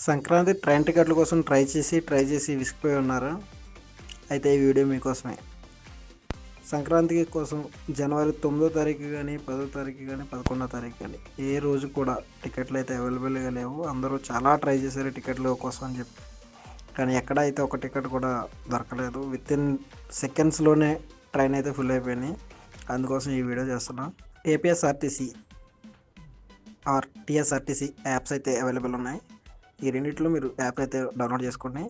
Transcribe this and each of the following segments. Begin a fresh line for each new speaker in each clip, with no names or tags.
Sankranti train టికెట్ల కోసం try చేసి విసిగిపోయి ఉన్నారు. అయితే ఈ వీడియో మీకోసమే. సంక్రాంతికి కోసం జనవరి 9వ తారీఖు కానీ 10వ తారీఖు కానీ 11వ తారీఖు కానీ ఏ రోజు కూడా టికెట్లు అయితే అవైలబుల్గా లేవు. అందరూ చాలా ట్రై చేశారు టికెట్ల కోసం అని చెప్పి, కానీ ఎక్కడ అయితే ఒక టికెట్ కూడా దొరకలేదు. విత్ ఇన్ సెకండ్స్లోనే ట్రైన్ అయితే ఫుల్ అయిపోయినాయి. అందుకోసం ఈ వీడియో చేస్తున్నాం. ఏపీఎస్ఆర్టీసీ ఆర్ టీఎస్ఆర్టీసీ యాప్స్ అయితే అవైలబుల్ ఉన్నాయి. ఈ రెండిట్లో మీరు యాప్ అయితే డౌన్లోడ్ చేసుకోండి.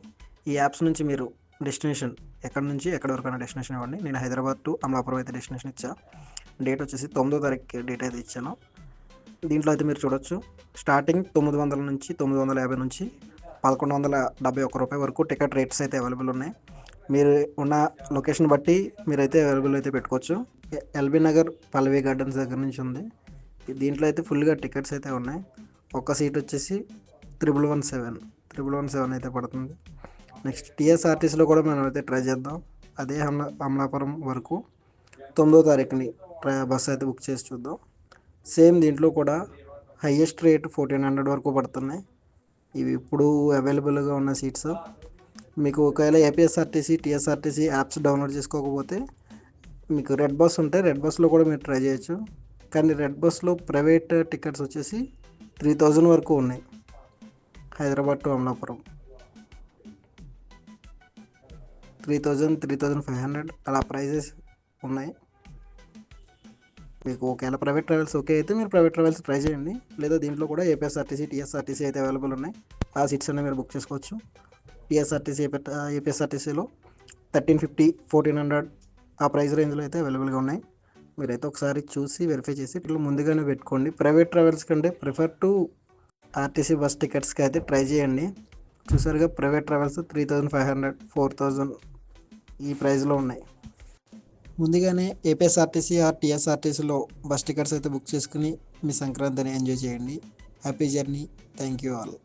ఈ యాప్స్ నుంచి మీరు డెస్టినేషన్ ఎక్కడి నుంచి ఎక్కడి వరకు డెస్టినేషన్ ఇవ్వండి. నేను హైదరాబాద్ టు అమలాపురం అయితే డెస్టినేషన్ ఇచ్చా. డేట్ వచ్చేసి 9వ తారీఖు డేట్ అయితే ఇచ్చాను. దీంట్లో అయితే మీరు చూడొచ్చు, స్టార్టింగ్ 900 నుంచి 950 నుంచి 1171 రూపాయి వరకు టికెట్ రేట్స్ అయితే అవైలబుల్ ఉన్నాయి. మీరు ఉన్న లొకేషన్ బట్టి మీరైతే అవైలబుల్ అయితే పెట్టుకోవచ్చు. ఎల్బీ నగర్ పల్లవి గార్డెన్స్ దగ్గర నుంచి ఉంది. దీంట్లో అయితే ఫుల్గా టికెట్స్ అయితే ఉన్నాయి. ఒక్క సీట్ వచ్చేసి 1117 అయితే పడుతుంది. నెక్స్ట్ టీఎస్ఆర్టీసీలో కూడా మనం అయితే ట్రై చేద్దాం. అదే అమలాపురం వరకు 9వ తారీఖుని బస్సు అయితే బుక్ చేసి చూద్దాం. సేమ్ దీంట్లో కూడా హైయెస్ట్ రేట్ 1400 వరకు పడుతున్నాయి. ఇవి ఇప్పుడు అవైలబుల్గా ఉన్న సీట్స్. మీకు ఒకవేళ ఏపీఎస్ఆర్టీసీ టీఎస్ఆర్టీసీ యాప్స్ డౌన్లోడ్ చేసుకోకపోతే మీకు రెడ్ బస్ ఉంటే రెడ్ బస్లో కూడా మీరు ట్రై చేయొచ్చు. కానీ రెడ్ బస్లో ప్రైవేట్ టికెట్స్ వచ్చేసి 3000 వరకు ఉన్నాయి. హైదరాబాద్ టు అమలాపురం 3000, 3500 అలా ప్రైజెస్ ఉన్నాయి. మీకు ఒకవేళ ప్రైవేట్ ట్రావెల్స్ ఓకే అయితే మీరు ప్రైవేట్ ట్రావెల్స్ ట్రై చేయండి. లేదా దీంట్లో కూడా ఏపీఎస్ఆర్టీసీ టీఎస్ఆర్టీసీ అయితే అవైలబుల్ ఉన్నాయి. ఆ సీట్స్ అన్నీ మీరు బుక్ చేసుకోవచ్చు. ఏపీఎస్ఆర్టీసీలో 1350, 1400 ఆ ప్రైస్ రేంజ్లో అయితే అవైలబుల్గా ఉన్నాయి. మీరైతే ఒకసారి చూసి వెరిఫై చేసి ఇట్లా ముందుగానే పెట్టుకోండి. ప్రైవేట్ ట్రావెల్స్ కంటే ప్రిఫర్ టు ఆర్టీసీ బస్ టికెట్స్కి అయితే ట్రై చేయండి. చూసారుగా, ప్రైవేట్ ట్రావెల్స్ 3500, 4000 ఈ ప్రైస్లో ఉన్నాయి. ముందుగానే ఏపీఎస్ఆర్టీసీ ఆర్ టీఎస్ఆర్టీసీలో బస్ టికెట్స్ అయితే బుక్ చేసుకుని మీ సంక్రాంతిని ఎంజాయ్ చేయండి. Happy journey. Thank you all.